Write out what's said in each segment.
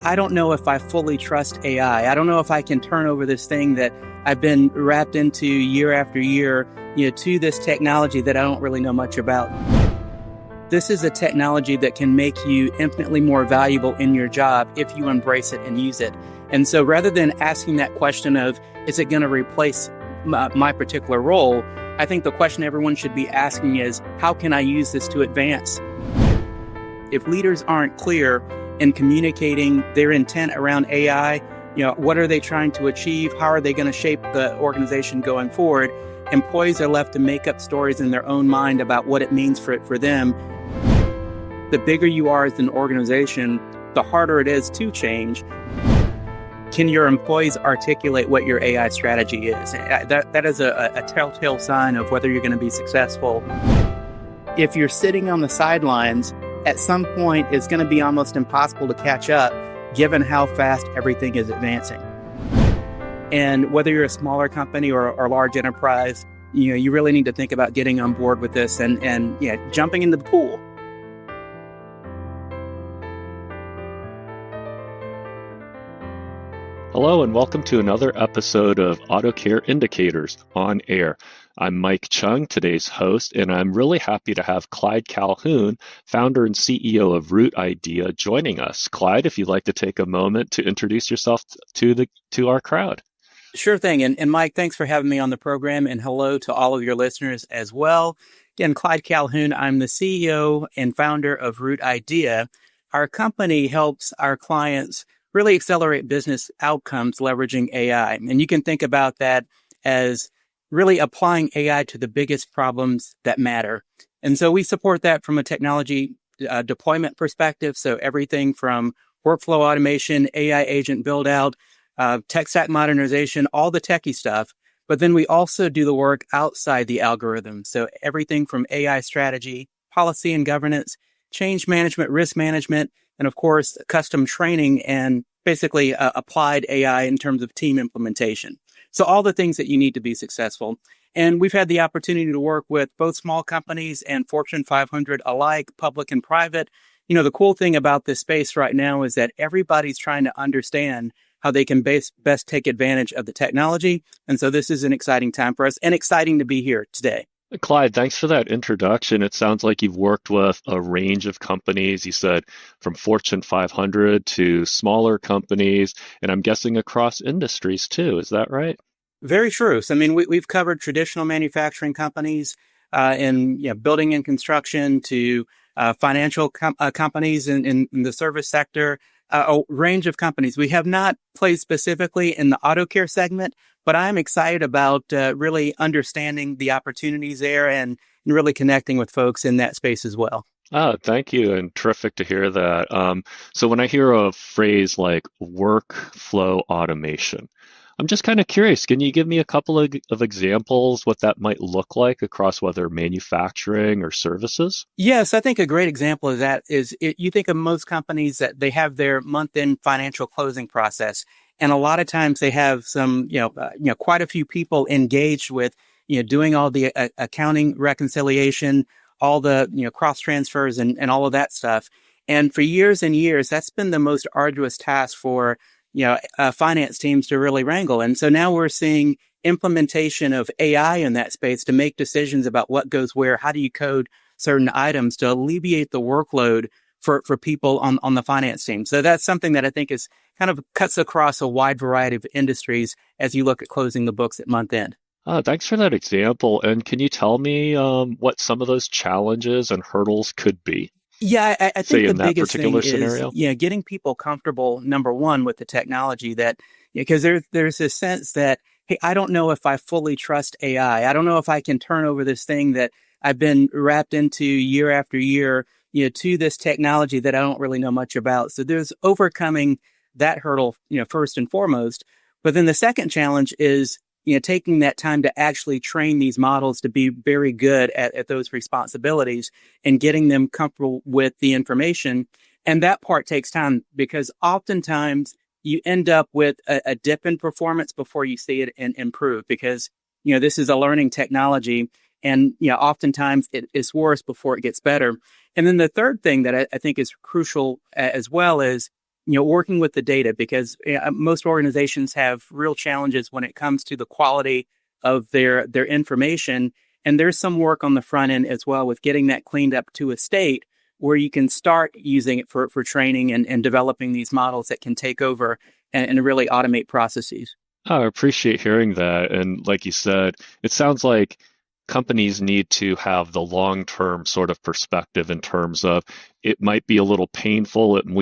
I don't know if I fully trust AI. I don't know if I can turn over this thing that I've been wrapped into year after year, to this technology that I don't really know much about. This is a technology that can make you infinitely more valuable in your job if you embrace it and use it. And so rather than asking that question of, is it going to replace my particular role? I think the question everyone should be asking is, how can I use this to advance? If leaders aren't clear in communicating their intent around AI, what are they trying to achieve? How are they going to shape the organization going forward? Employees are left to make up stories in their own mind about what it means for them. The bigger you are as an organization, the harder it is to change. Can your employees articulate what your AI strategy is? That is a telltale sign of whether you're going to be successful. If you're sitting on the sidelines, at some point, it's going to be almost impossible to catch up, given how fast everything is advancing. And whether you're a smaller company or a large enterprise, you really need to think about getting on board with this and jumping into the pool. Hello and welcome to another episode of Auto Care Indicators on Air. I'm Mike Chung, today's host, and I'm really happy to have Clyde Calhoun, founder and CEO of Root Idea, joining us. Clyde, if you'd like to take a moment to introduce yourself to our crowd. Sure thing. And Mike, thanks for having me on the program, and hello to all of your listeners as well. Again, Clyde Calhoun, I'm the CEO and founder of Root Idea. Our company helps our clients really accelerate business outcomes leveraging AI. And you can think about that as really applying AI to the biggest problems that matter. And so we support that from a technology deployment perspective. So everything from workflow automation, AI agent build out, tech stack modernization, all the techie stuff. But then we also do the work outside the algorithm. So everything from AI strategy, policy and governance, change management, risk management, and of course, custom training and basically applied AI in terms of team implementation. So all the things that you need to be successful. And we've had the opportunity to work with both small companies and Fortune 500 alike, public and private. The cool thing about this space right now is that everybody's trying to understand how they can best take advantage of the technology. And so this is an exciting time for us and exciting to be here today. Clyde, thanks for that introduction. It sounds like you've worked with a range of companies. You said from Fortune 500 to smaller companies, and I'm guessing across industries too. Is that right? Very true. So, we've covered traditional manufacturing companies in building and construction to financial companies in the service sector, a range of companies. We have not played specifically in the auto care segment, but I'm excited about really understanding the opportunities there and really connecting with folks in that space as well. Thank you, and terrific to hear that. So when I hear a phrase like workflow automation, I'm just kind of curious, can you give me a couple of examples what that might look like across whether manufacturing or services? Yes, I think a great example of that is you think of most companies that they have their month-end financial closing process. And a lot of times they have some, quite a few people engaged with, doing all the accounting reconciliation, all the, cross transfers and all of that stuff. And for years and years, that's been the most arduous task for finance teams to really wrangle. And so now we're seeing implementation of AI in that space to make decisions about what goes where. How do you code certain items to alleviate the workload for people on the finance team? So that's something that I think is kind of cuts across a wide variety of industries as you look at closing the books at month end. Thanks for that example. And can you tell me what some of those challenges and hurdles could be? Yeah, I think the biggest thing scenario? is, getting people comfortable, number one, with the technology that, because there's this sense that, hey, I don't know if I fully trust AI. I don't know if I can turn over this thing that I've been wrapped into year after year, to this technology that I don't really know much about. So there's overcoming that hurdle, first and foremost. But then the second challenge is, taking that time to actually train these models to be very good at those responsibilities and getting them comfortable with the information. And that part takes time because oftentimes you end up with a dip in performance before you see it improve because, this is a learning technology. And, oftentimes it is worse before it gets better. And then the third thing that I think is crucial as well is, working with the data, because most organizations have real challenges when it comes to the quality of their information. And there's some work on the front end as well with getting that cleaned up to a state where you can start using it for training and developing these models that can take over and really automate processes. I appreciate hearing that. And like you said, it sounds like companies need to have the long-term sort of perspective in terms of it might be a little painful and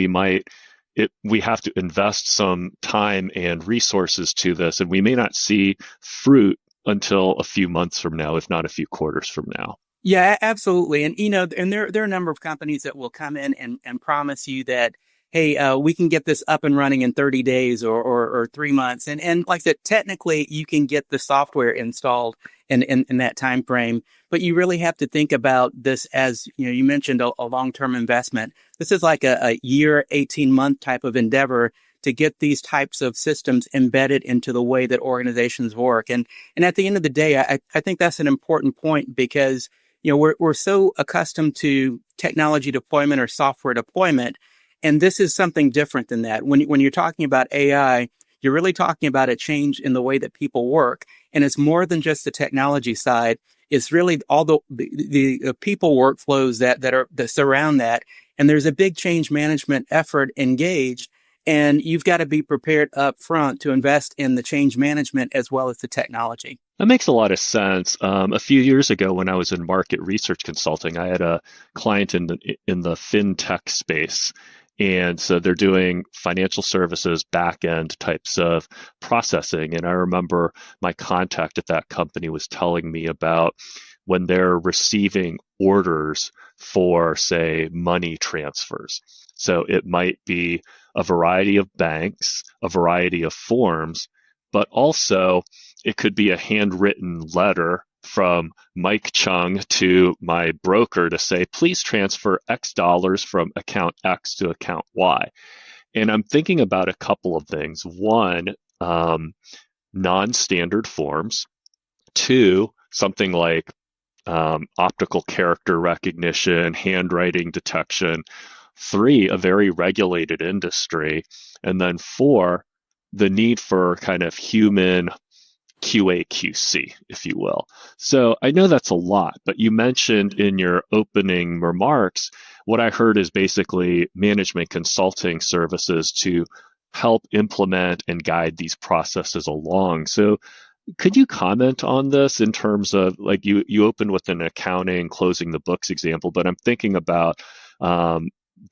we have to invest some time and resources to this, and we may not see fruit until a few months from now, if not a few quarters from now. Yeah, absolutely. And, and there are a number of companies that will come in and promise you that, hey, we can get this up and running in 30 days or 3 months. And like I said, technically you can get the software installed in that time frame, but you really have to think about this as, you mentioned a long-term investment. This is like a year, 18-month type of endeavor to get these types of systems embedded into the way that organizations work. And at the end of the day, I think that's an important point, because we're so accustomed to technology deployment or software deployment, and this is something different than that. When you're talking about AI, you're really talking about a change in the way that people work, and it's more than just the technology side. It's really all the people workflows that surround that, and there's a big change management effort engaged. And you've got to be prepared up front to invest in the change management as well as the technology. That makes a lot of sense. A few years ago, when I was in market research consulting, I had a client in the fintech space, and so they're doing financial services back end types of processing. And I remember my contact at that company was telling me about when they're receiving orders for, say, money transfers. So it might be a variety of banks, a variety of forms, but also it could be a handwritten letter from Mike Chung to my broker to say, please transfer X dollars from account X to account Y. And I'm thinking about a couple of things. One, non-standard forms. Two, something like optical character recognition, handwriting detection. Three, a very regulated industry. And then four, the need for kind of human QA, QC, if you will. So I know that's a lot, but you mentioned in your opening remarks, what I heard is basically management consulting services to help implement and guide these processes along. So could you comment on this in terms of, like, you opened with an accounting, closing the books example, but I'm thinking about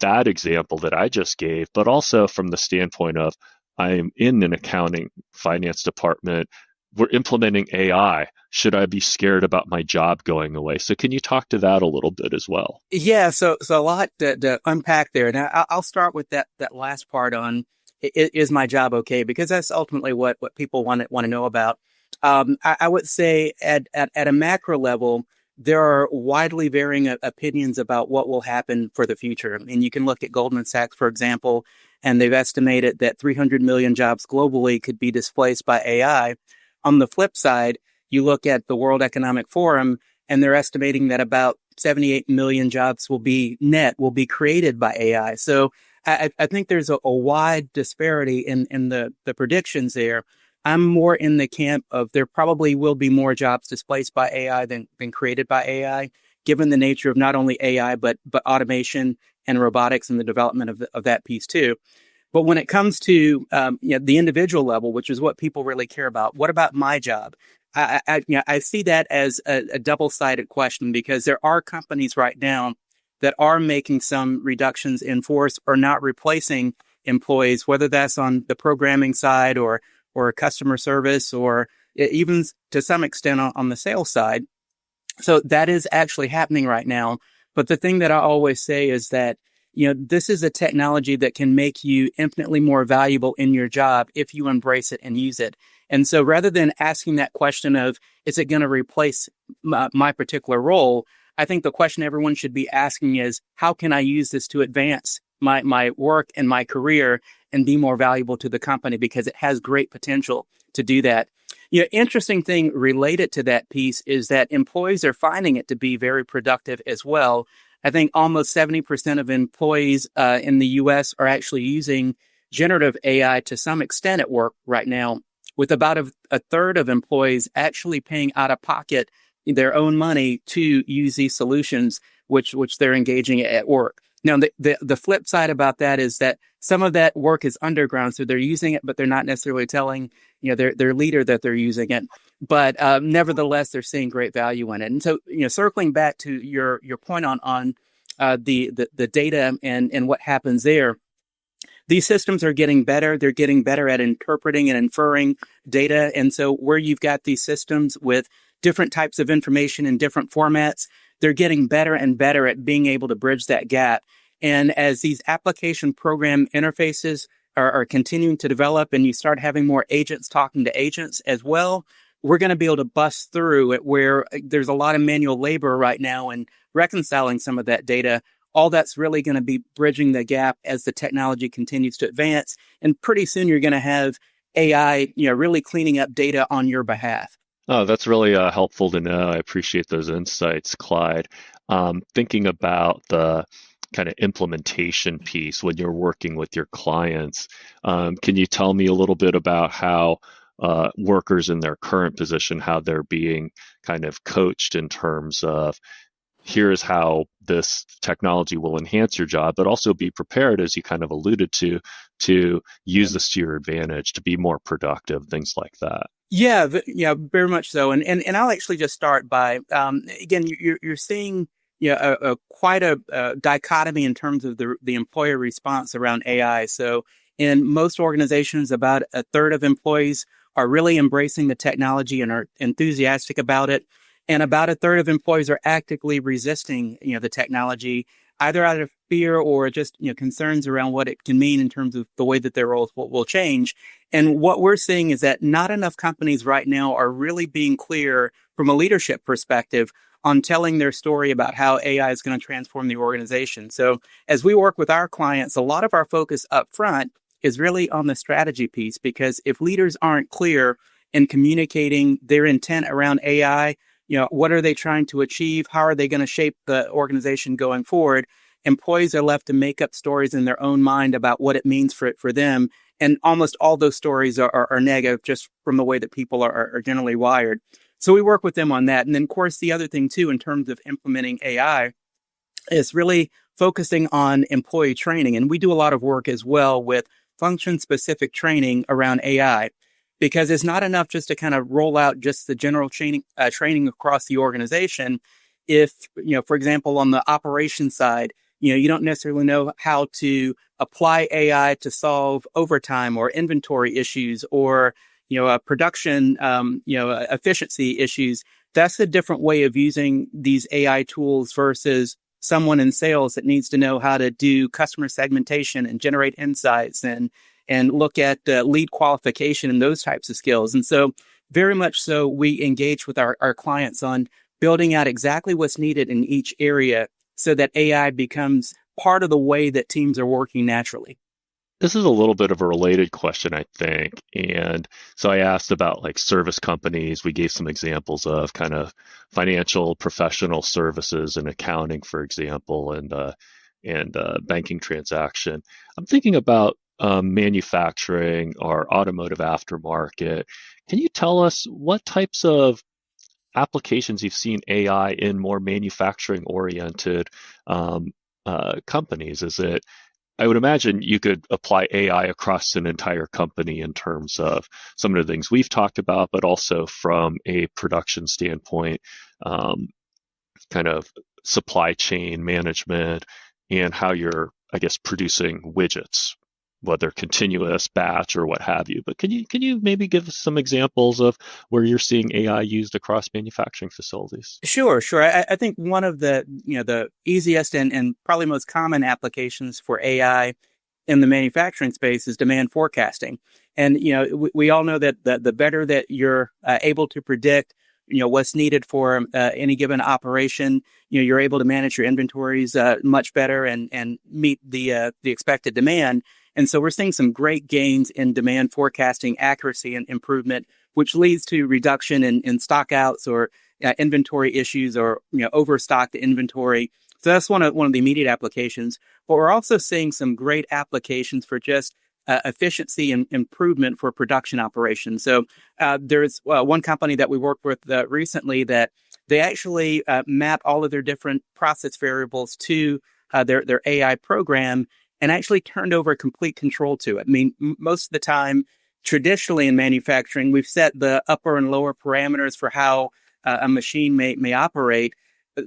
that example that I just gave, but also from the standpoint of I'm in an accounting finance department, we're implementing AI. Should I be scared about my job going away? So can you talk to that a little bit as well? Yeah, so a lot to unpack there. And I'll start with that last part on, is my job okay? Because that's ultimately what people want to know about. I would say at a macro level, there are widely varying opinions about what will happen for the future. I mean, you can look at Goldman Sachs, for example, and they've estimated that 300 million jobs globally could be displaced by AI. On the flip side, you look at the World Economic Forum, and they're estimating that about 78 million jobs will be created by AI. So I think there's a wide disparity in the predictions there. I'm more in the camp of there probably will be more jobs displaced by AI than created by AI, given the nature of not only AI, but automation and robotics and the development of that piece too. But when it comes to the individual level, which is what people really care about, what about my job? I see that as a double-sided question, because there are companies right now that are making some reductions in force or not replacing employees, whether that's on the programming side or customer service, or even to some extent on the sales side. So that is actually happening right now. But the thing that I always say is that, this is a technology that can make you infinitely more valuable in your job if you embrace it and use it. And so rather than asking that question of, is it going to replace my particular role? I think the question everyone should be asking is, how can I use this to advance my work and my career and be more valuable to the company, because it has great potential to do that. Interesting thing related to that piece is that employees are finding it to be very productive as well. I think almost 70% of employees in the U.S. are actually using generative AI to some extent at work right now, with about a third of employees actually paying out of pocket their own money to use these solutions, which they're engaging at work. Now, the flip side about that is that some of that work is underground, so they're using it, but they're not necessarily telling their leader that they're using it. But nevertheless, they're seeing great value in it. And so, circling back to your point on the data and what happens there. These systems are getting better. They're getting better at interpreting and inferring data. And so where you've got these systems with different types of information in different formats, they're getting better and better at being able to bridge that gap. And as these application program interfaces are continuing to develop and you start having more agents talking to agents as well, we're going to be able to bust through it where there's a lot of manual labor right now and reconciling some of that data. All that's really going to be bridging the gap as the technology continues to advance. And pretty soon you're going to have AI, really cleaning up data on your behalf. Oh, that's really helpful to know. I appreciate those insights, Clyde. Thinking about the kind of implementation piece when you're working with your clients, can you tell me a little bit about how workers in their current position, how they're being kind of coached in terms of here's how this technology will enhance your job, but also be prepared, as you kind of alluded to use this to your advantage, to be more productive, things like that. Yeah, very much so. And I'll actually just start by, again, you're seeing quite a dichotomy in terms of the employer response around AI. So in most organizations, about a third of employees are really embracing the technology and are enthusiastic about it. And about a third of employees are actively resisting, the technology, either out of fear or just, concerns around what it can mean in terms of the way that their roles will change. And what we're seeing is that not enough companies right now are really being clear from a leadership perspective on telling their story about how AI is going to transform the organization. So as we work with our clients, a lot of our focus up front is really on the strategy piece, because if leaders aren't clear in communicating their intent around AI, what are they trying to achieve? How are they going to shape the organization going forward? Employees are left to make up stories in their own mind about what it means for them. And almost all those stories are negative just from the way that people are generally wired. So we work with them on that. And then, of course, the other thing, too, in terms of implementing AI is really focusing on employee training. And we do a lot of work as well with function-specific training around AI. Because it's not enough just to kind of roll out just the general training across the organization. If, for example, on the operations side, you don't necessarily know how to apply AI to solve overtime or inventory issues or, production, efficiency issues. That's a different way of using these AI tools versus someone in sales that needs to know how to do customer segmentation and generate insights and look at lead qualification and those types of skills. And so very much so, we engage with our clients on building out exactly what's needed in each area so that AI becomes part of the way that teams are working naturally. This is a little bit of a related question, I think. And so I asked about like service companies. We gave some examples of kind of financial professional services and accounting, for example, and banking transaction. I'm thinking about manufacturing or automotive aftermarket. Can you tell us what types of applications you've seen AI in more manufacturing-oriented companies? Is it, I would imagine you could apply AI across an entire company in terms of some of the things we've talked about, but also from a production standpoint, kind of supply chain management and how you're, I guess, producing widgets, whether continuous, batch, or what have you. But can you maybe give us some examples of where you're seeing AI used across manufacturing facilities? Sure. I think one of the easiest and probably most common applications for AI in the manufacturing space is demand forecasting. And, we all know that the better that you're able to predict, what's needed for any given operation, you're able to manage your inventories much better and meet the expected demand. And so we're seeing some great gains in demand forecasting accuracy and improvement, which leads to reduction in stockouts or inventory issues or overstocked inventory. So that's one of the immediate applications. But we're also seeing some great applications for just efficiency and improvement for production operations. So there's one company that we worked with recently that they actually map all of their different process variables to their AI program and actually turned over complete control to it. I mean, most of the time, traditionally in manufacturing, we've set the upper and lower parameters for how a machine may operate.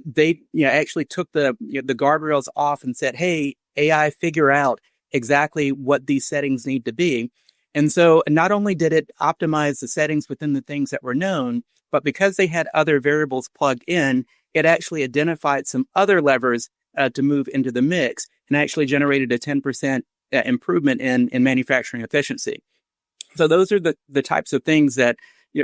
They actually took the guardrails off and said, "Hey, AI, figure out exactly what these settings need to be." And so not only did it optimize the settings within the things that were known, but because they had other variables plugged in, it actually identified some other levers to move into the mix and actually generated a 10% improvement in manufacturing efficiency. So those are the types of things that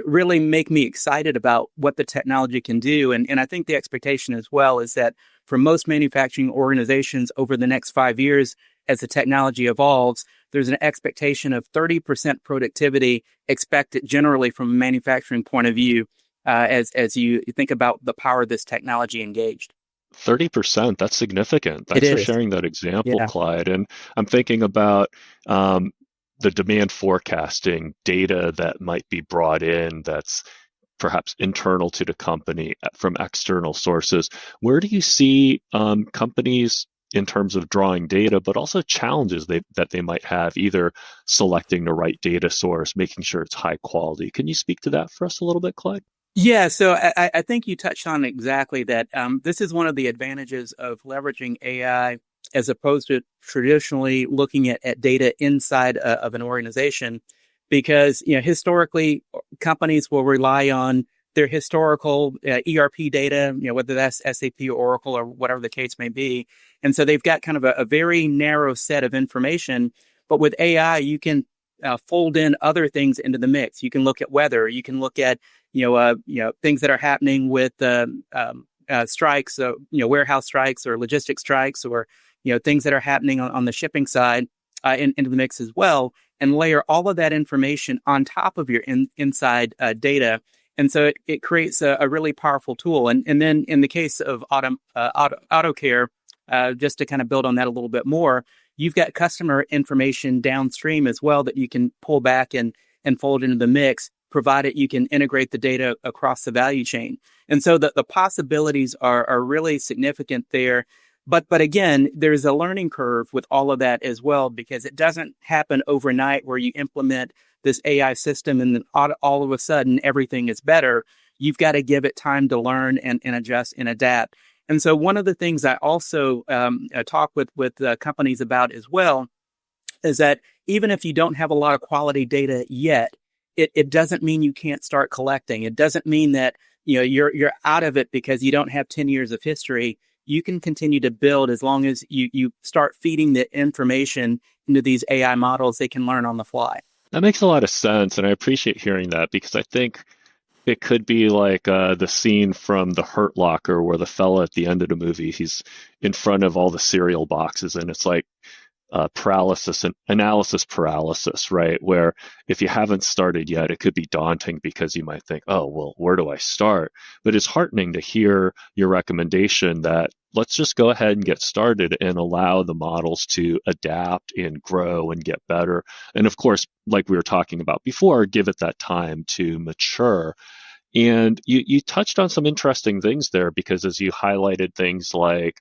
really make me excited about what the technology can do. And I think the expectation as well is that for most manufacturing organizations over the next 5 years, as the technology evolves, there's an expectation of 30% productivity expected generally from a manufacturing point of view as you think about the power of this technology engaged. 30%, that's significant. It Thanks for is. sharing that example, Yeah. Clyde. And I'm thinking about the demand forecasting data that might be brought in that's perhaps internal to the company from external sources. Where do you see companies in terms of drawing data, but also challenges that they might have, either selecting the right data source, making sure it's high quality? Can you speak to that for us a little bit, Clyde? Yeah, so I think you touched on exactly that. This is one of the advantages of leveraging AI as opposed to traditionally looking at data inside of an organization, because historically companies will rely on their historical ERP data, whether that's SAP or Oracle or whatever the case may be, and so they've got kind of a very narrow set of information. But with AI, you can fold in other things into the mix. You can look at weather. You can look at things that are happening with strikes, warehouse strikes or logistic strikes, or things that are happening on the shipping side into the mix as well, and layer all of that information on top of your inside data. And so it creates a really powerful tool. And then in the case of auto care, just to kind of build on that a little bit more, you've got customer information downstream as well that you can pull back and fold into the mix, provided you can integrate the data across the value chain. And so the possibilities are really significant there. But again, there's a learning curve with all of that as well, because it doesn't happen overnight where you implement this AI system and then all of a sudden everything is better. You've got to give it time to learn and adjust and adapt. And so one of the things I also talk with companies about as well is that even if you don't have a lot of quality data yet, it doesn't mean you can't start collecting. It doesn't mean that you're out of it because you don't have 10 years of history. You can continue to build as long as you start feeding the information into these AI models. They can learn on the fly. That makes a lot of sense, and I appreciate hearing that, because I think it could be like the scene from The Hurt Locker where the fella at the end of the movie, he's in front of all the cereal boxes, and it's like paralysis and analysis paralysis, right? Where if you haven't started yet, it could be daunting because you might think, oh, well, where do I start? But it's heartening to hear your recommendation that let's just go ahead and get started and allow the models to adapt and grow and get better. And of course, like we were talking about before, give it that time to mature. And you touched on some interesting things there, because as you highlighted things like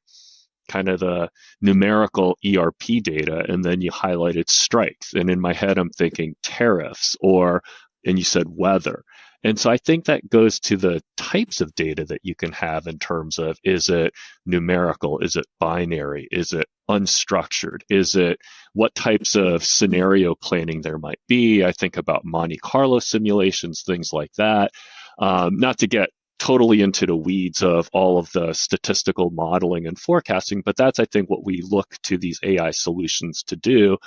kind of the numerical ERP data, and then you highlighted strikes. And in my head, I'm thinking tariffs, and you said weather. And so I think that goes to the types of data that you can have in terms of, is it numerical? Is it binary? Is it unstructured? Is it what types of scenario planning there might be? I think about Monte Carlo simulations, things like that. Not to get totally into the weeds of all of the statistical modeling and forecasting, but that's, I think, what we look to these AI solutions to do,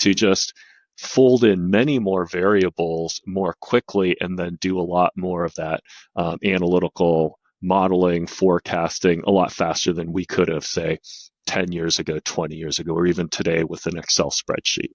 to just fold in many more variables more quickly and then do a lot more of that analytical modeling, forecasting a lot faster than we could have, say, 10 years ago, 20 years ago, or even today with an Excel spreadsheet.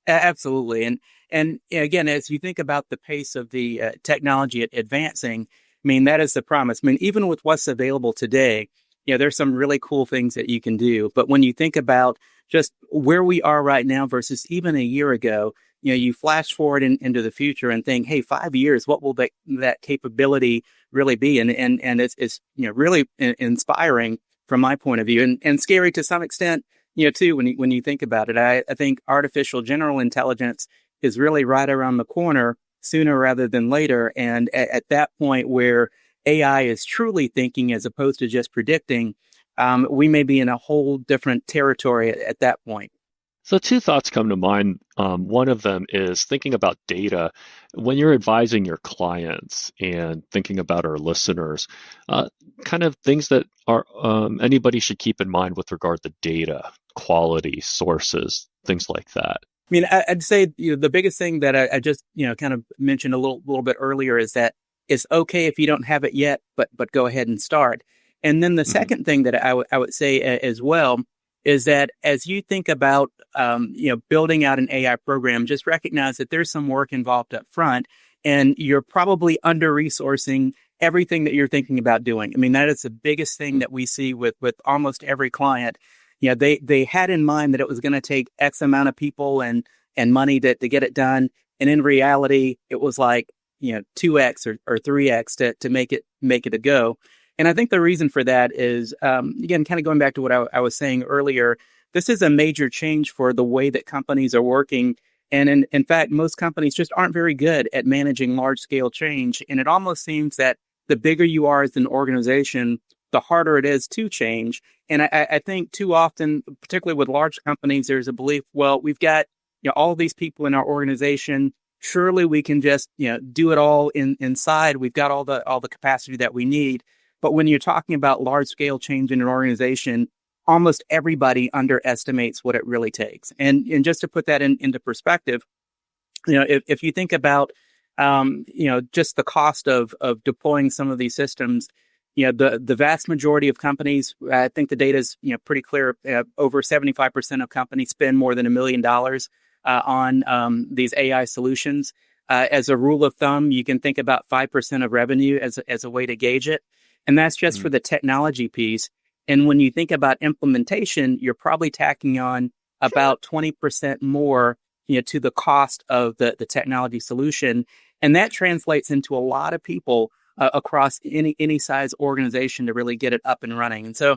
Absolutely. And again, as you think about the pace of the technology advancing, I mean, that is the promise. I mean, even with what's available today, there's some really cool things that you can do. But when you think about just where we are right now versus even a year ago. You flash forward into the future and think, hey, 5 years, what will that capability really be? And it's really inspiring from my point of view, and scary to some extent, too, when you think about it. I think artificial general intelligence is really right around the corner sooner rather than later. And at that point where AI is truly thinking as opposed to just predicting, we may be in a whole different territory at that point. So two thoughts come to mind. One of them is thinking about data. When you're advising your clients and thinking about our listeners, kind of things that are anybody should keep in mind with regard to data, quality, sources, things like that. I mean, I'd say the biggest thing that I just kind of mentioned a little bit earlier is that it's okay if you don't have it yet, but go ahead and start. And then the second thing that I would say as well is that as you think about building out an AI program, just recognize that there's some work involved up front, and you're probably under resourcing everything that you're thinking about doing. I mean, that is the biggest thing that we see with almost every client. They had in mind that it was going to take X amount of people and money to get it done, and in reality, it was like 2x or 3x to make it a go. And I think the reason for that is, again, kind of going back to what I was saying earlier, this is a major change for the way that companies are working. And in fact, most companies just aren't very good at managing large scale change. And it almost seems that the bigger you are as an organization, the harder it is to change. And I think too often, particularly with large companies, there's a belief, well, we've got all these people in our organization. Surely we can just do it all inside. We've got all the capacity that we need. But when you're talking about large scale change in an organization, almost everybody underestimates what it really takes. And just to put that into perspective, if you think about just the cost of deploying some of these systems, the vast majority of companies, I think the data is pretty clear. Over 75% of companies spend more than $1 million on these AI solutions. As a rule of thumb, you can think about 5% of revenue as a way to gauge it. And that's just for the technology piece. And when you think about implementation, you're probably tacking on about 20% more, to the cost of the technology solution. And that translates into a lot of people across any size organization to really get it up and running. And so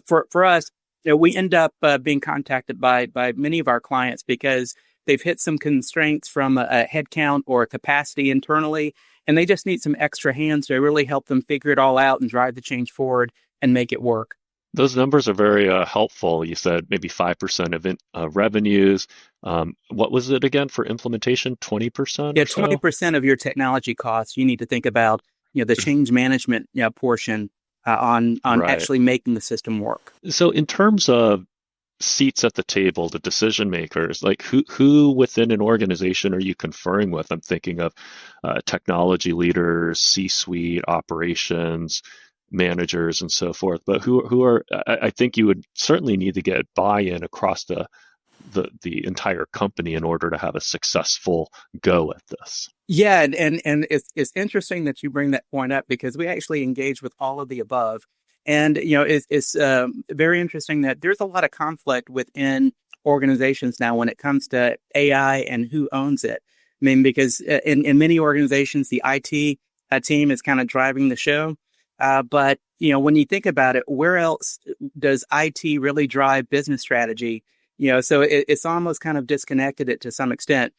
for us, we end up being contacted by many of our clients because they've hit some constraints from a headcount or a capacity internally, and they just need some extra hands to really help them figure it all out and drive the change forward and make it work. Those numbers are very helpful. You said maybe 5% of revenues. What was it again for implementation? 20%? Yeah, 20% of your technology costs. You need to think about the change management portion on Right. actually making the system work. So in terms of seats at the table, the decision makers, like who within an organization are you conferring with? I'm thinking of technology leaders, C-suite, operations, managers, and so forth. But who are? I think you would certainly need to get buy-in across the entire company in order to have a successful go at this. Yeah, and it's interesting that you bring that point up because we actually engage with all of the above. And, it's very interesting that there's a lot of conflict within organizations now when it comes to AI and who owns it. I mean, because in many organizations, the IT team is kind of driving the show. But, when you think about it, where else does IT really drive business strategy? So it's almost kind of disconnected it to some extent.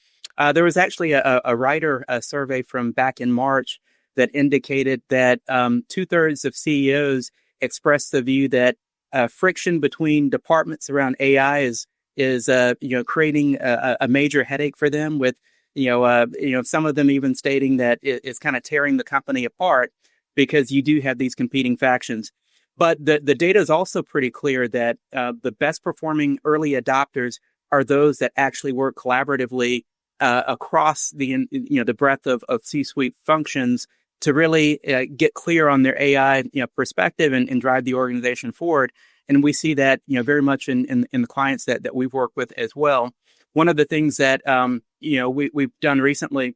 There was actually a writer survey from back in March that indicated that 2/3 of CEOs expressed the view that friction between departments around AI is creating a major headache for them. With some of them even stating that it's kind of tearing the company apart because you do have these competing factions. But the data is also pretty clear that the best performing early adopters are those that actually work collaboratively across the breadth of C-suite functions to really get clear on their AI perspective and drive the organization forward. And we see that very much in the clients that we've worked with as well. One of the things that we've done recently,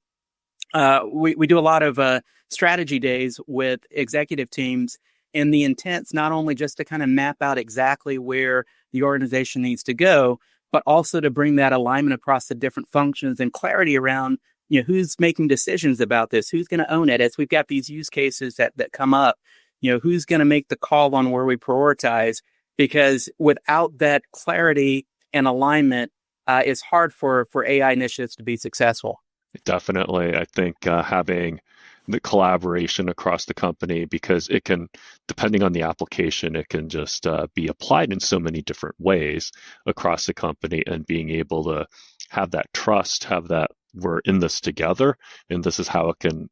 we do a lot of strategy days with executive teams, and the intent's not only just to kind of map out exactly where the organization needs to go, but also to bring that alignment across the different functions and clarity around, who's making decisions about this, who's going to own it. As we've got these use cases that come up, who's going to make the call on where we prioritize, because without that clarity and alignment, it's hard for AI initiatives to be successful. Definitely. I think having the collaboration across the company, because it can, depending on the application, it can just be applied in so many different ways across the company, and being able to have that trust, have that we're in this together, and this is how it can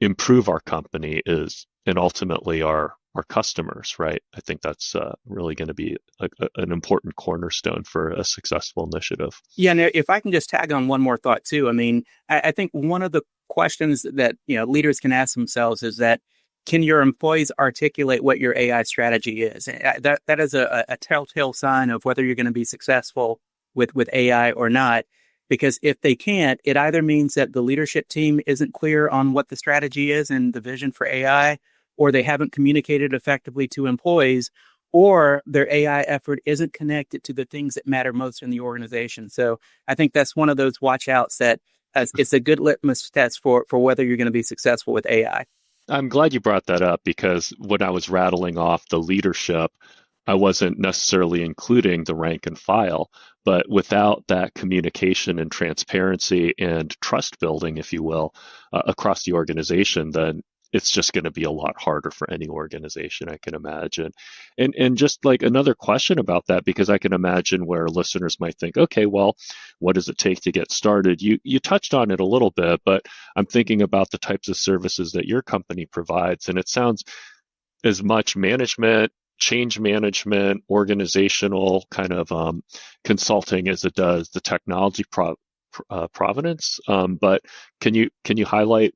improve our company and ultimately our customers, right? I think that's really going to be an important cornerstone for a successful initiative. Yeah, and if I can just tag on one more thought too, I mean, I think one of the questions that leaders can ask themselves is that, can your employees articulate what your AI strategy is? That is a telltale sign of whether you're going to be successful with AI or not. Because if they can't, it either means that the leadership team isn't clear on what the strategy is and the vision for AI, or they haven't communicated effectively to employees, or their AI effort isn't connected to the things that matter most in the organization. So I think that's one of those watch outs that it's a good litmus test for whether you're going to be successful with AI. I'm glad you brought that up, because when I was rattling off the leadership, I wasn't necessarily including the rank and file, but without that communication and transparency and trust building, if you will, across the organization, then it's just going to be a lot harder for any organization, I can imagine. And just like another question about that, because I can imagine where listeners might think, okay, well, what does it take to get started? You touched on it a little bit, but I'm thinking about the types of services that your company provides, and it sounds as much management, change management, organizational kind of consulting as it does the technology provenance. But can you highlight?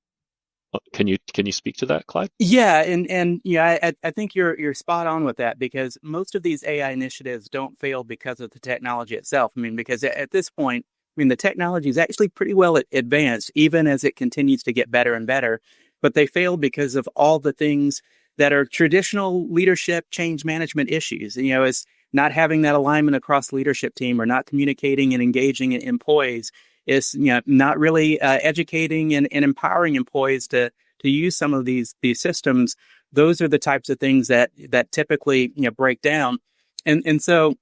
Can you speak to that, Clyde? Yeah, and I think you're spot on with that, because most of these AI initiatives don't fail because of the technology itself. I mean, because at this point, I mean, the technology is actually pretty well advanced, even as it continues to get better and better. But they fail because of all the things that are traditional leadership change management issues. It's not having that alignment across the leadership team, or not communicating and engaging employees. It's not really educating and empowering employees to use some of these systems. Those are the types of things that typically break down. And so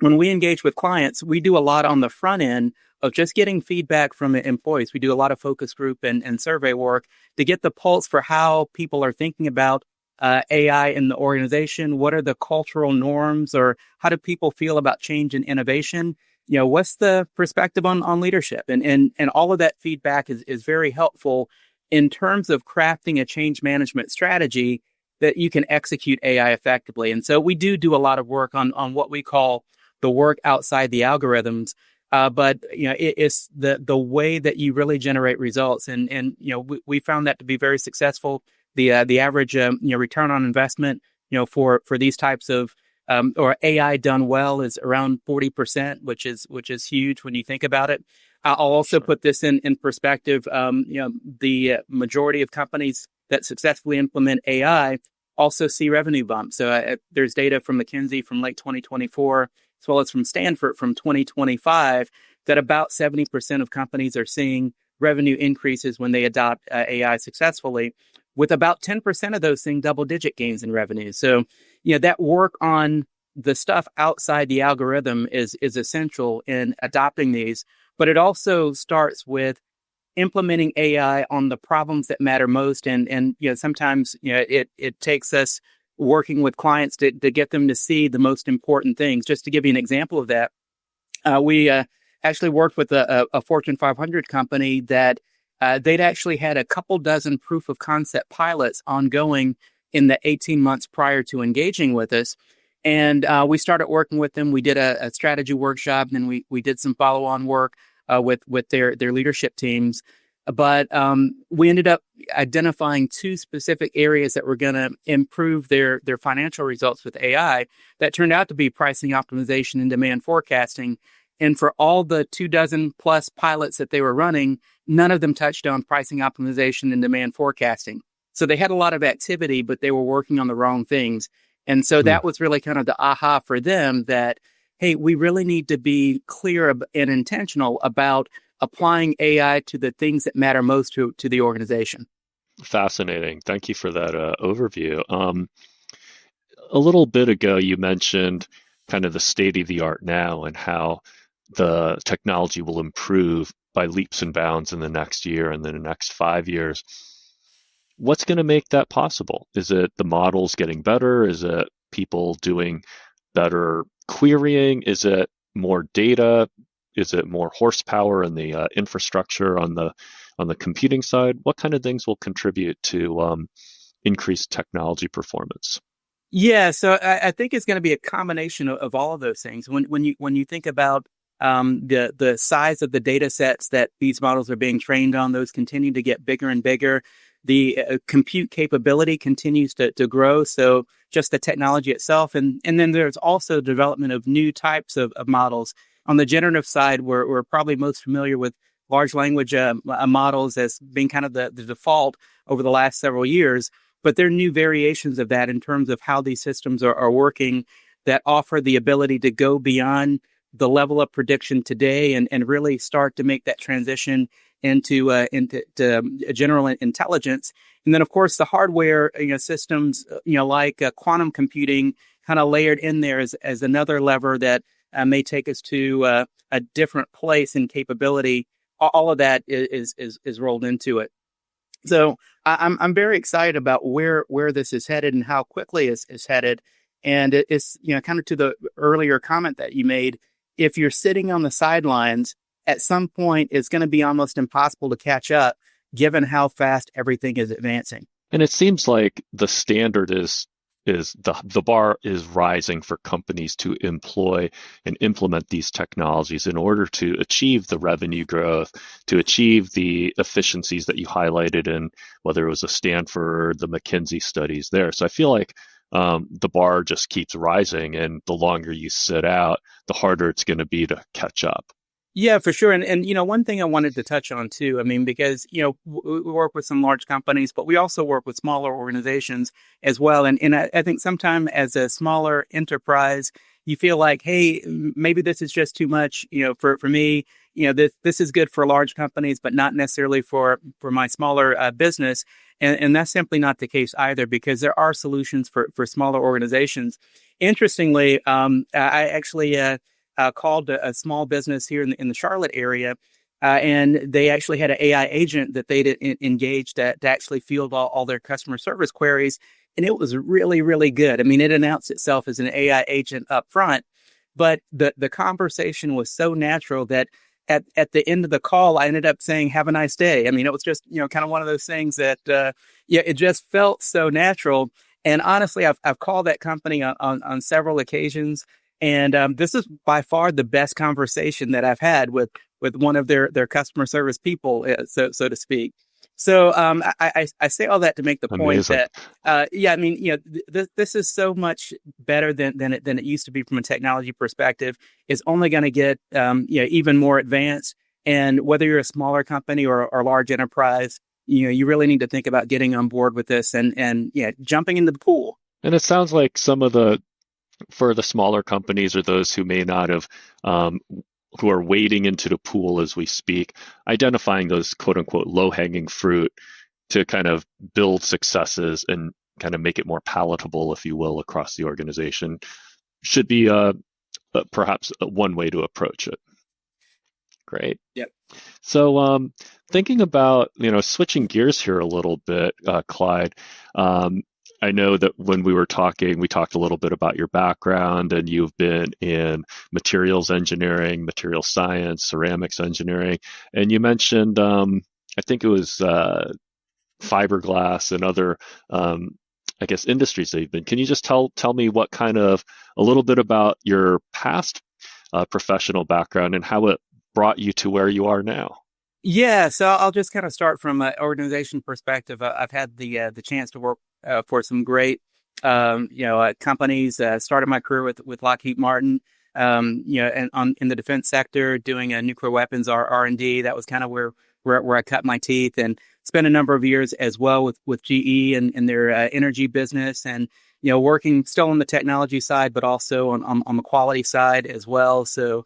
when we engage with clients, we do a lot on the front end of just getting feedback from employees. We do a lot of focus group and survey work to get the pulse for how people are thinking about AI in the organization. What are the cultural norms, or how do people feel about change and innovation? What's the perspective on leadership? And all of that feedback is very helpful in terms of crafting a change management strategy that you can execute AI effectively. And so we do a lot of work on what we call the work outside the algorithms. But it's the way that you really generate results. And we found that to be very successful. The average return on investment for these types of or AI done well is around 40%, which is huge when you think about it. I'll also put this in perspective. The majority of companies that successfully implement AI also see revenue bumps. So there's data from McKinsey from late 2024, as well as from Stanford from 2025, that about 70% of companies are seeing revenue increases when they adopt AI successfully, with about 10% of those seeing double-digit gains in revenue. So, that work on the stuff outside the algorithm is essential in adopting these. But it also starts with implementing AI on the problems that matter most. And sometimes it takes us working with clients to get them to see the most important things. Just to give you an example of that, we actually worked with a Fortune 500 company that they'd actually had a couple dozen proof of concept pilots ongoing in the 18 months prior to engaging with us. And we started working with them. We did a strategy workshop, and then we did some follow-on work with their leadership teams. But we ended up identifying two specific areas that were going to improve their financial results with AI. That turned out to be pricing optimization and demand forecasting. And for all the 24 plus pilots that they were running, none of them touched on pricing optimization and demand forecasting. So they had a lot of activity, but they were working on the wrong things. And so Hmm. that was really kind of the aha for them that, hey, we really need to be clear and intentional about applying AI to the things that matter most to the organization. Fascinating. Thank you for that overview. A little bit ago, you mentioned kind of the state of the art now and how the technology will improve by leaps and bounds in the next year and then the next 5 years. What's going to make that possible? Is it the models getting better? Is it people doing better querying? Is it more data? Is it more horsepower in the infrastructure on the computing side? What kind of things will contribute to increased technology performance? Yeah, so I think it's going to be a combination of all of those things. When you think about the size of the data sets that these models are being trained on, those continue to get bigger and bigger. The compute capability continues to grow. So just the technology itself, and then there's also the development of new types of models. On the generative side, we're probably most familiar with large language models as being kind of the default over the last several years. But there are new variations of that in terms of how these systems are working that offer the ability to go beyond the level of prediction today and really start to make that transition into general intelligence. And then, of course, the hardware systems like quantum computing kind of layered in there as another lever that may take us to a different place in capability. All of that is rolled into it. So I'm very excited about where this is headed and how quickly it's headed. And it's kind of to the earlier comment that you made. If you're sitting on the sidelines, at some point it's going to be almost impossible to catch up, given how fast everything is advancing. And it seems like the standard is the bar is rising for companies to employ and implement these technologies in order to achieve the revenue growth, to achieve the efficiencies that you highlighted in whether it was a Stanford, the McKinsey studies there. So I feel like the bar just keeps rising, and the longer you sit out, the harder it's going to be to catch up. Yeah, for sure. And one thing I wanted to touch on too, I mean, because, we work with some large companies, but we also work with smaller organizations as well. And I think sometimes as a smaller enterprise, you feel like, hey, maybe this is just too much, for me, this is good for large companies, but not necessarily for my smaller business. And that's simply not the case either, because there are solutions for smaller organizations. Interestingly, I actually, called a small business here in the Charlotte area, and they actually had an AI agent that they'd engaged to actually field all their customer service queries, and it was really, really good. I mean, it announced itself as an AI agent up front, but the conversation was so natural that at the end of the call, I ended up saying, "Have a nice day." I mean, it was just kind of one of those things that yeah, it just felt so natural. And honestly, I've called that company on several occasions. And this is by far the best conversation that I've had with one of their customer service people, so to speak. So I say all that to make the point Amazing. that yeah, I mean, this is so much better than it used to be from a technology perspective. It's only going to get even more advanced. And whether you're a smaller company or large enterprise, you really need to think about getting on board with this and yeah, jumping into the pool. And it sounds like some of the for the smaller companies or those who may not have who are wading into the pool as we speak, identifying those quote unquote low hanging fruit to kind of build successes and kind of make it more palatable, if you will, across the organization should be perhaps one way to approach it. Great. Yep. So, thinking about, switching gears here a little bit, Clyde, I know that when we were talking, we talked a little bit about your background, and you've been in materials engineering, material science, ceramics engineering, and you mentioned, I think it was fiberglass and other, I guess, industries that you've been. Can you just tell me what kind of a little bit about your past professional background and how it brought you to where you are now? Yeah, so I'll just kind of start from an organization perspective. I've had the chance to work for some great companies. Started my career with Lockheed Martin, and in the defense sector, doing nuclear weapons R&D. That was kind of where I cut my teeth, and spent a number of years as well with GE and their energy business, and working still on the technology side, but also on the quality side as well. So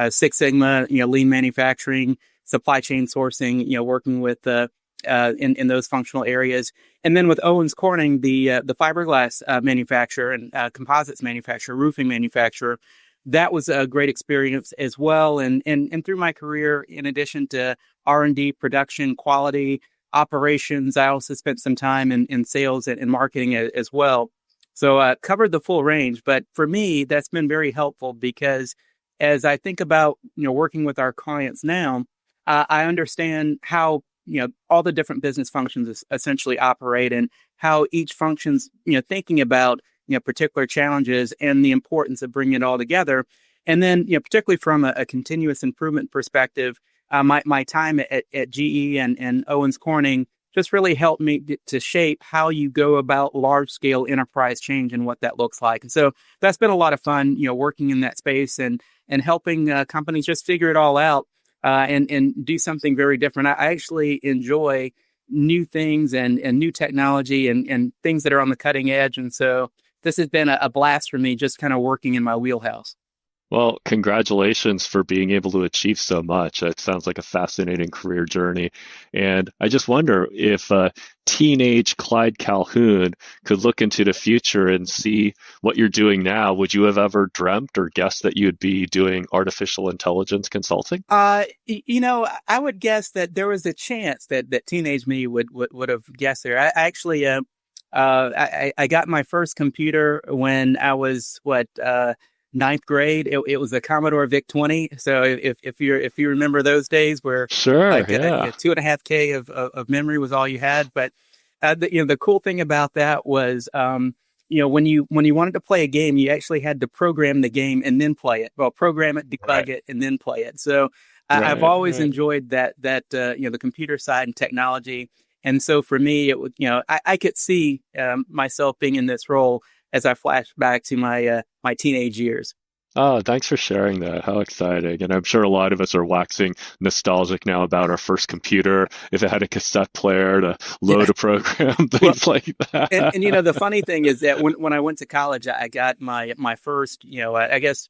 Six Sigma, lean manufacturing, supply chain sourcing, working with in those functional areas. And then with Owens Corning, the fiberglass manufacturer and composites manufacturer, roofing manufacturer, that was a great experience as well. And through my career, in addition to R&D, production, quality, operations, I also spent some time in sales and marketing as well. So covered the full range. But for me, that's been very helpful because as I think about, working with our clients now, I understand how, all the different business functions essentially operate and how each function's, thinking about, particular challenges and the importance of bringing it all together. And then, particularly from a continuous improvement perspective, my time at GE and Owens Corning just really helped me to shape how you go about large scale enterprise change and what that looks like. And so that's been a lot of fun, working in that space and helping companies just figure it all out and do something very different. I actually enjoy new things and new technology and things that are on the cutting edge. And so this has been a blast for me, just kind of working in my wheelhouse. Well, congratulations for being able to achieve so much. It sounds like a fascinating career journey. And I just wonder if teenage Clyde Calhoun could look into the future and see what you're doing now. Would you have ever dreamt or guessed that you'd be doing artificial intelligence consulting? I would guess that there was a chance that teenage me would have guessed there. I actually, I got my first computer when I was ninth grade. It was a Commodore VIC-20. So if you remember those days where Sure, like yeah. 2.5K of memory was all you had. But the cool thing about that was when you wanted to play a game, you actually had to program the game and then play it. Well, program it, debug it, and then play it. So I've always enjoyed that the computer side and technology. And so for me, it would I could see myself being in this role as I flash back to my teenage years. Oh, thanks for sharing that. How exciting. And I'm sure a lot of us are waxing nostalgic now about our first computer, if it had a cassette player to load a program, Well, things like that. and the funny thing is that when I went to college, I got my first, I guess,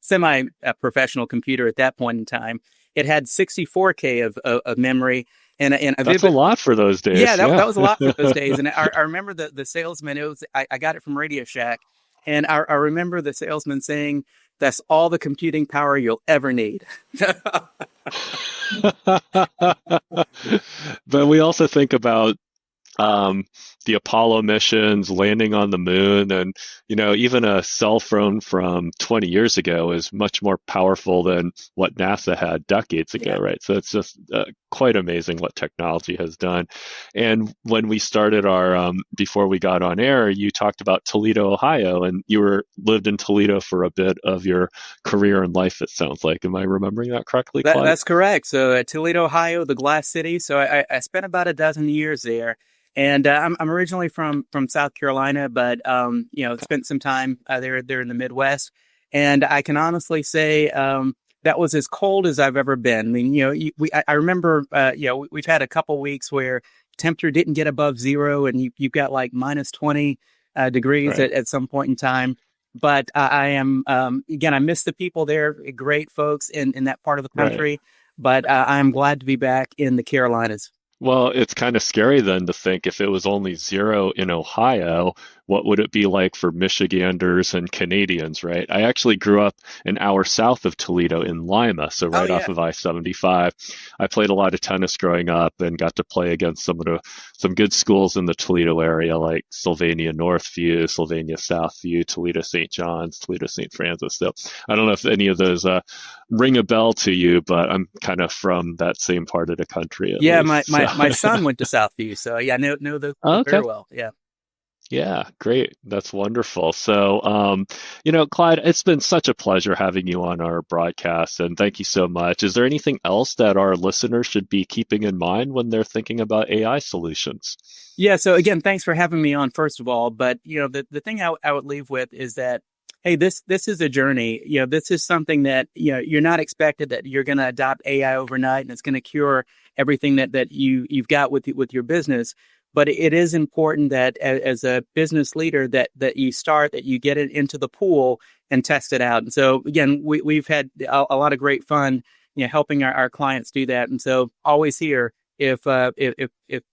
semi professional computer at that point in time. It had 64K of memory and a That's a vivid. lot for those days. Yeah, Yeah. that was a lot for those days. And I remember the salesman. I got it from Radio Shack, and I remember the salesman saying, "That's all the computing power you'll ever need." But we also think about um, the Apollo missions, landing on the moon, and even a cell phone from 20 years ago is much more powerful than what NASA had decades ago, Yeah. right? So it's just quite amazing what technology has done. And when we started before we got on air, you talked about Toledo, Ohio, and lived in Toledo for a bit of your career and life, it sounds like. Am I remembering that correctly, Clyde? That's correct. So Toledo, Ohio, the Glass City. So I spent about a dozen years there. And I'm originally from South Carolina, but spent some time there in the Midwest. And I can honestly say that was as cold as I've ever been. I mean, I remember we've had a couple weeks where temperature didn't get above zero, and you've got like minus 20 degrees Right. at some point in time. But I am again, I miss the people there, great folks in that part of the Right. country. But I'm glad to be back in the Carolinas. Well, it's kind of scary then to think if it was only zero in Ohio, what would it be like for Michiganders and Canadians, right? I actually grew up an hour south of Toledo in Lima, so Oh right off yeah. of I-75. I played a lot of tennis growing up and got to play against some good schools in the Toledo area, like Sylvania Northview, Sylvania Southview, Toledo St. John's, Toledo St. Francis. So I don't know if any of those ring a bell to you, but I'm kind of from that same part of the country at Yeah, my, least. So. my, my son went to Southview, so yeah, I know those Okay. very well. Yeah. Yeah, great. That's wonderful. So, Clyde, it's been such a pleasure having you on our broadcast, and thank you so much. Is there anything else that our listeners should be keeping in mind when they're thinking about AI solutions? Yeah. So again, thanks for having me on, first of all. But the thing I would leave with is that, hey, this is a journey. This is something that you're not expected that you're going to adopt AI overnight and it's going to cure everything that you've got with your business. But it is important that as a business leader that you get it into the pool and test it out. And so again, we've had a lot of great fun, helping our clients do that. And so always here if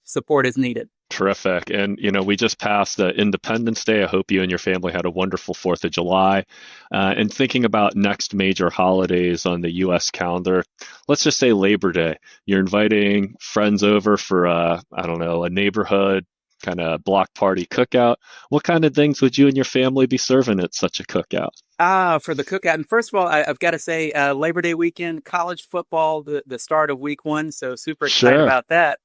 support is needed. Terrific. And, we just passed Independence Day. I hope you and your family had a wonderful 4th of July. And thinking about next major holidays on the U.S. calendar, let's just say Labor Day. You're inviting friends over for, a neighborhood kind of block party cookout. What kind of things would you and your family be serving at such a cookout? For the cookout. And first of all, I've got to say, Labor Day weekend, college football, the start of week 1. So super excited about that.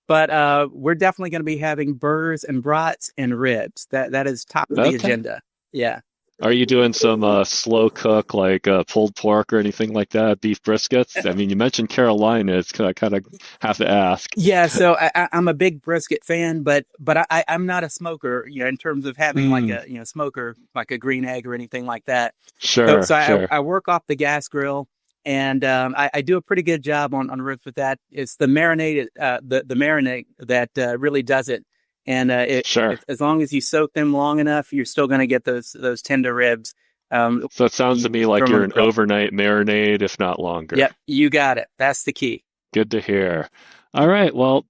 But we're definitely going to be having burgers and brats and ribs. That is top of the agenda. Yeah. Are you doing some slow cook like pulled pork or anything like that? Beef briskets? I mean, you mentioned Carolina. It's I kind of have to ask. Yeah. So I'm a big brisket fan, but I'm not a smoker. In terms of having like a smoker like a green egg or anything like that. Sure. So I work off the gas grill. And I do a pretty good job on ribs with that. It's the marinade, the marinade that really does it. And as long as you soak them long enough, you're still going to get those tender ribs. So it sounds to me like you're an overnight marinade, if not longer. Yep, you got it. That's the key. Good to hear. All right. Well,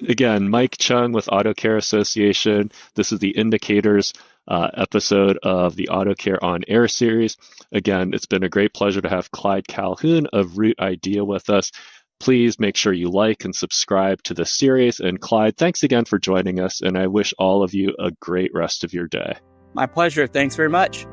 again, Mike Chung with Auto Care Association. This is the Indicators episode of the Auto Care on Air series. Again, it's been a great pleasure to have Clyde Calhoun of Root Idea with us. Please make sure you like and subscribe to the series. And Clyde, thanks again for joining us. And I wish all of you a great rest of your day. My pleasure. Thanks very much.